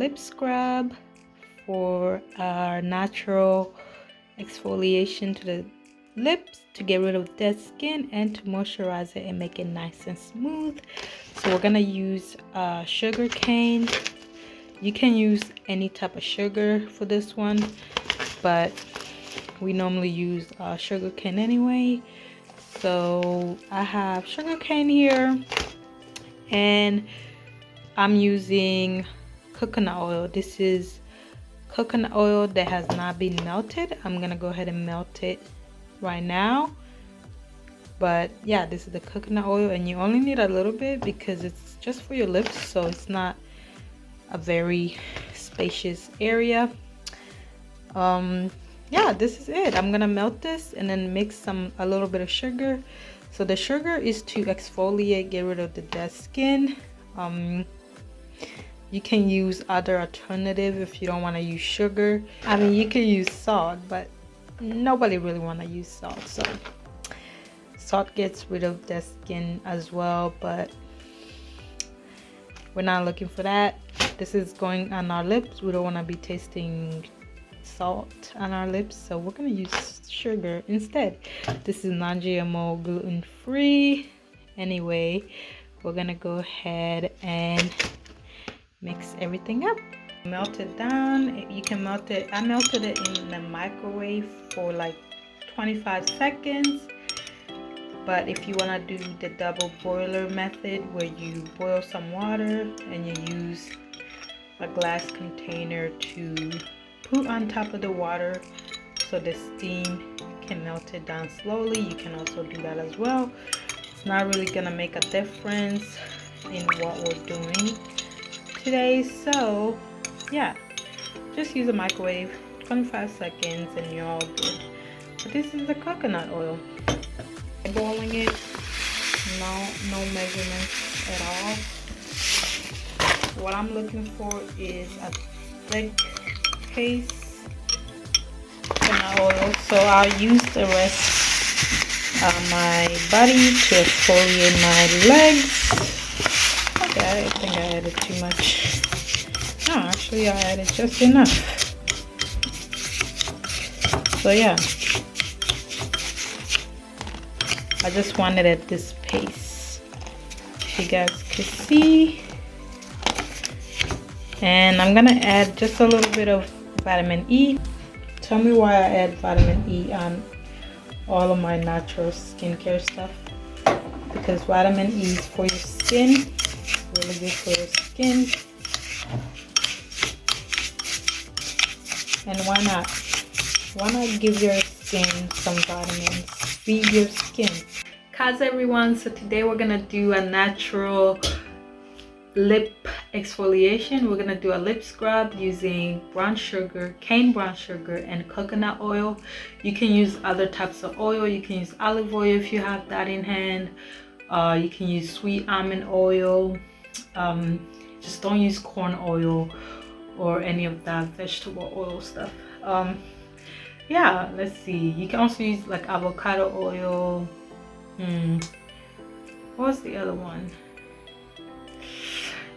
lip scrub for our natural exfoliation to the lips to get rid of dead skin and to moisturize it and make it nice and smooth. So we're gonna use sugar cane. You can use any type of sugar for this one, but we normally use sugar cane anyway. So I have sugar cane here, and I'm using coconut oil. This is coconut oil that has not been melted. I'm gonna go ahead and melt it right now. But yeah, this is the coconut oil, and you only need a little bit because it's just for your lips, so it's not a very spacious area. Yeah, this is it. I'm gonna melt this and then mix a little bit of sugar. So the sugar is to exfoliate, get rid of the dead skin. You can use other alternative if you don't want to use sugar. I mean, you can use salt, but nobody really want to use salt. So salt gets rid of dead skin as well, but we're not looking for that. This is going on our lips. We don't want to be tasting salt on our lips, so we're going to use sugar instead. This is non-GMO, gluten-free. Anyway, we're going to go ahead and mix everything up. Melt it down. You can melt it. I melted it in the microwave for like 25 seconds. But if you want to do the double boiler method, where you boil some water and you use a glass container to put on top of the water so the steam can melt it down slowly, you can also do that as well. It's not really gonna make a difference in what we're doing today. So yeah, just use a microwave, 25 seconds, and you're all good. But this is the coconut oil. Boiling it, no measurements at all. What I'm looking for is a thick paste coconut oil, so I'll use the rest of my body to exfoliate my legs. Okay, I think I added too much. No, actually I added just enough. So yeah, I just wanted at this pace, if you guys could see. And I'm gonna add just a little bit of vitamin E. Tell me why I add vitamin E on all of my natural skincare stuff. Because vitamin E is for your skin, really good for your skin. And why not? Why not give your skin some vitamins? Feed your skin. Kaze everyone, so today we're gonna do a natural lip exfoliation. We're gonna do a lip scrub using brown sugar, cane brown sugar, and coconut oil. You can use other types of oil. You can use olive oil if you have that in hand. You can use sweet almond oil. Just don't use corn oil or any of that vegetable oil stuff. Yeah, let's see. You can also use like avocado oil. What was the other one?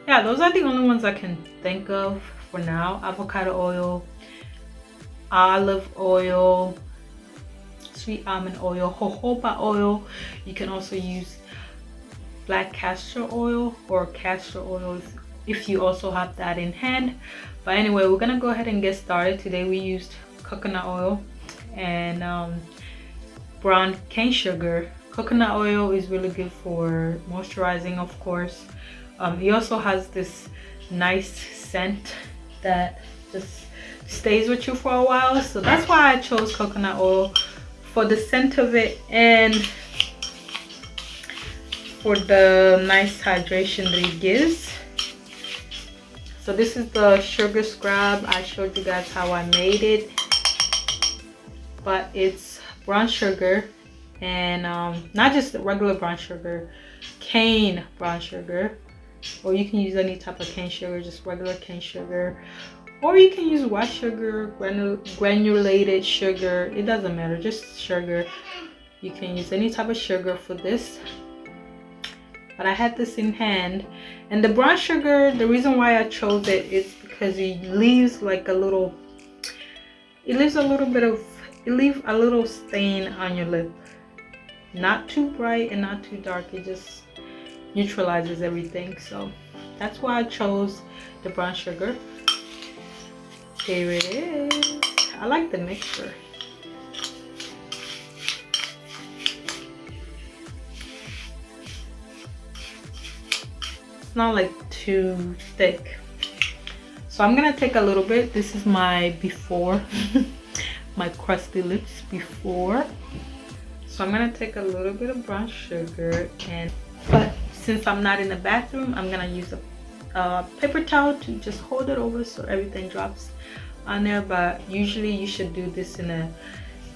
Yeah, those are the only ones I can think of for now. Avocado oil, olive oil, sweet almond oil, jojoba oil. You can also use black castor oil or castor oil if you also have that in hand. But anyway, we're gonna go ahead and get started. Today we used coconut oil and brown cane sugar. Coconut oil is really good for moisturizing, of course. It also has this nice scent that just stays with you for a while, so that's why I chose coconut oil, for the scent of it and for the nice hydration that it gives. So this is the sugar scrub. I showed you guys how I made it, but it's brown sugar, and not just regular brown sugar, cane brown sugar, or you can use any type of cane sugar, just regular cane sugar, or you can use white sugar, granulated sugar, it doesn't matter, just sugar. You can use any type of sugar for this. but I had this in hand. And the brown sugar, the reason why I chose it is because it leaves like a little, it leaves a little bit of, it leaves a little stain on your lip. Not too bright and not too dark. It just neutralizes everything. So that's why I chose the brown sugar. Here it is. I like the mixture. It's not like too thick. So I'm gonna take a little bit. This is my before, my crusty lips before. So I'm gonna take a little bit of brown sugar, but since I'm not in the bathroom, I'm gonna use a paper towel to just hold it over so everything drops on there. But usually you should do this in a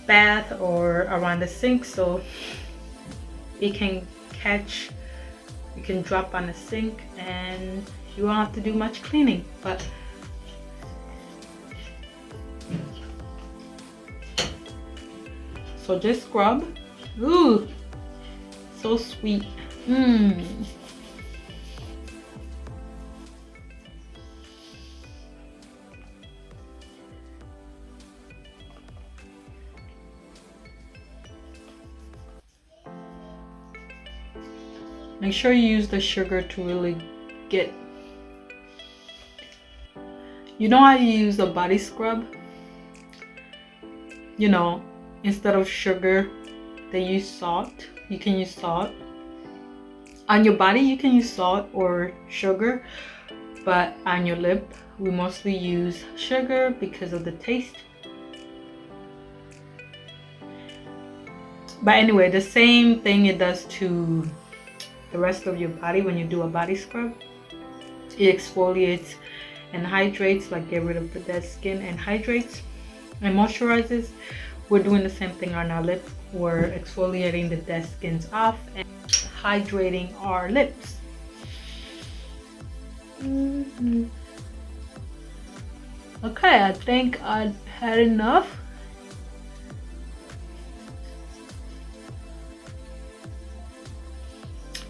bath or around the sink so it can catch, you can drop on the sink and you won't have to do much cleaning. But so just scrub. Ooh, so sweet. Make sure you use the sugar to really get, you know how you use a body scrub, you know, instead of sugar they use salt. You can use salt on your body, you can use salt or sugar, but on your lip we mostly use sugar because of the taste. But anyway, the same thing it does to the rest of your body. When you do a body scrub, it exfoliates and hydrates, like get rid of the dead skin and hydrates and moisturizes. We're doing the same thing on our lip. We're exfoliating the dead skins off and hydrating our lips. Okay, I think I had enough.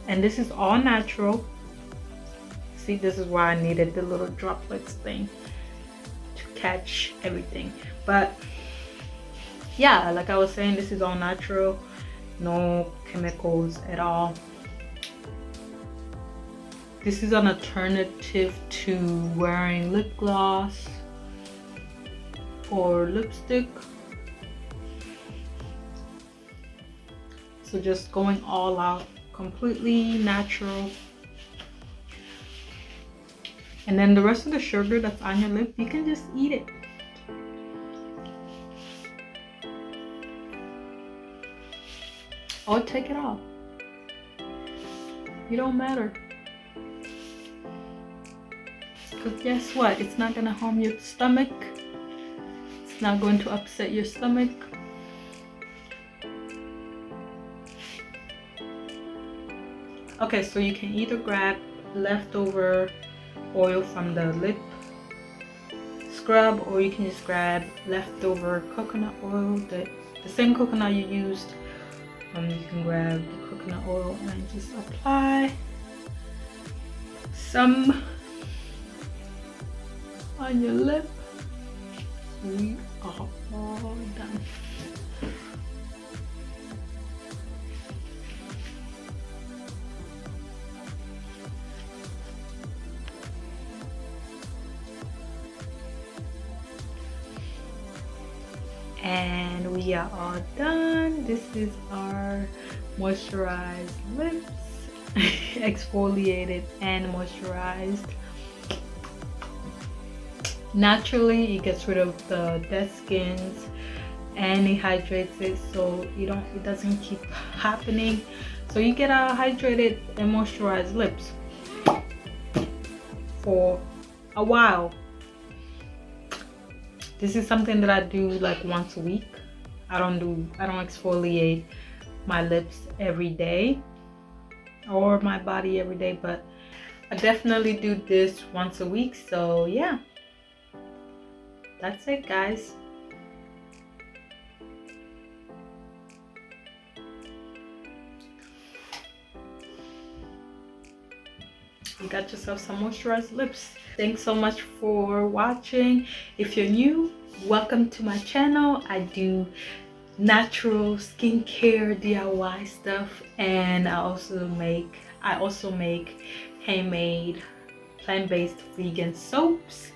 And this is all natural. See, this is why I needed the little droplets thing to catch everything. But yeah, like I was saying, this is all natural, no chemicals at all. This is an alternative to wearing lip gloss or lipstick. So just going all out, completely natural. And then the rest of the sugar that's on your lip, you can just eat it. Or take it off. You don't matter. Because guess what? It's not gonna harm your stomach. It's not going to upset your stomach. Okay, so you can either grab leftover oil from the lip scrub, or you can just grab leftover coconut oil, the same coconut you used. You can grab the coconut oil and just apply some on your lip. We are all done. And we are all done. This is our moisturized lips, exfoliated and moisturized. Naturally, it gets rid of the dead skins and it hydrates it, so it doesn't keep happening. So you get a hydrated and moisturized lips for a while. This is something that I do like once a week. I don't exfoliate my lips every day or my body every day, but I definitely do this once a week. So yeah, that's it, guys. you got yourself some moisturized lips. Thanks so much for watching. If you're new, welcome to my channel. I do natural skincare DIY stuff, and I also make handmade plant-based vegan soaps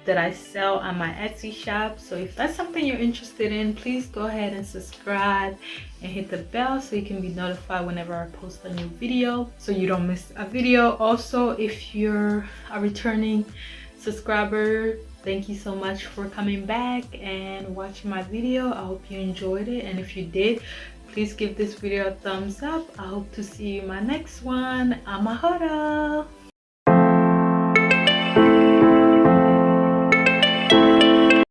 that I sell on my Etsy shop. So if that's something you're interested in, please go ahead and subscribe and hit the bell so you can be notified whenever I post a new video, so you don't miss a video. Also, if you're a returning subscriber, thank you so much for coming back and watching my video. I hope you enjoyed it, and if you did, please give this video a thumbs up. I hope to see you in my next one. Amahoro.